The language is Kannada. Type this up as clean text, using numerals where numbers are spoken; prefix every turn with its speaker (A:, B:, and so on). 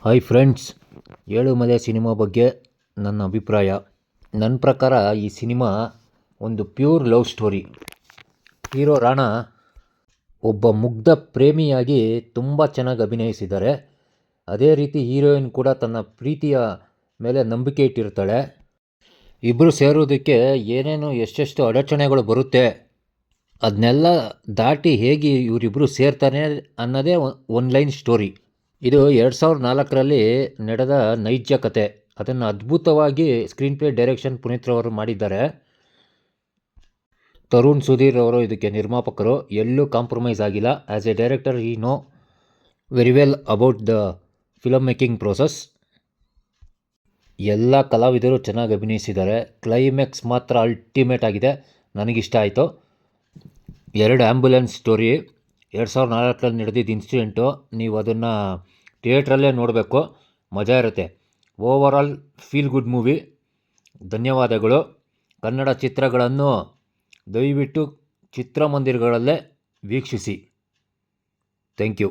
A: ಹಾಯ್ ಫ್ರೆಂಡ್ಸ್, ಏಳುಮಲೆ ಸಿನಿಮಾ ಬಗ್ಗೆ ನನ್ನ ಅಭಿಪ್ರಾಯ. ನನ್ನ ಪ್ರಕಾರ ಈ ಸಿನಿಮಾ ಒಂದು pure love story. Hero Rana ಒಬ್ಬ ಮುಗ್ಧ ಪ್ರೇಮಿಯಾಗಿ ತುಂಬ ಚೆನ್ನಾಗಿ ಅಭಿನಯಿಸಿದ್ದಾರೆ. ಅದೇ ರೀತಿ ಹೀರೋಯಿನ್ ಕೂಡ ತನ್ನ ಪ್ರೀತಿಯ ಮೇಲೆ ನಂಬಿಕೆ ಇಟ್ಟಿರ್ತಾಳೆ. ಇಬ್ಬರು ಸೇರೋದಕ್ಕೆ ಏನೇನು ಎಷ್ಟೆಷ್ಟು ಅಡಚಣೆಗಳು ಬರುತ್ತೆ, ಅದನ್ನೆಲ್ಲ ದಾಟಿ ಹೇಗೆ ಇವರಿಬ್ಬರು ಸೇರ್ತಾನೆ ಅನ್ನೋದೇ ಒಂದು ಲೈನ್ ಸ್ಟೋರಿ. ಇದು 2004ರಲ್ಲಿ ನಡೆದ ನೈಜ ಕತೆ. ಅದನ್ನು ಅದ್ಭುತವಾಗಿ ಸ್ಕ್ರೀನ್ ಪ್ಲೇ ಡೈರೆಕ್ಷನ್ ಪುನೀತ್ ರವರು ಮಾಡಿದ್ದಾರೆ. ತರುಣ್ ಸುಧೀರ್ ಅವರು ಇದಕ್ಕೆ ನಿರ್ಮಾಪಕರು. ಎಲ್ಲೂ ಕಾಂಪ್ರಮೈಸ್ ಆಗಿಲ್ಲ. ಆ್ಯಸ್ ಎ ಡೈರೆಕ್ಟರ್ ಈ know very well about the film making process. ಎಲ್ಲ ಕಲಾವಿದರು ಚೆನ್ನಾಗಿ ಅಭಿನಯಿಸಿದ್ದಾರೆ. ಕ್ಲೈಮ್ಯಾಕ್ಸ್ ಮಾತ್ರ ಅಲ್ಟಿಮೇಟ್ ಆಗಿದೆ, ನನಗಿಷ್ಟ ಆಯಿತು. 2 ಆ್ಯಂಬುಲೆನ್ಸ್ ಸ್ಟೋರಿ 2004ರಲ್ಲಿ ನಡೆದಿದ್ದ ಇನ್ಸಿಡೆಂಟು. ನೀವು ಅದನ್ನು ಥಿಯೇಟ್ರಲ್ಲೇ ನೋಡಬೇಕು, ಮಜಾ ಇರುತ್ತೆ. Overall feel good movie. ಧನ್ಯವಾದಗಳು. ಕನ್ನಡ ಚಿತ್ರಗಳನ್ನು ದಯವಿಟ್ಟು ಚಿತ್ರಮಂದಿರಗಳಲ್ಲೇ ವೀಕ್ಷಿಸಿ. Thank you.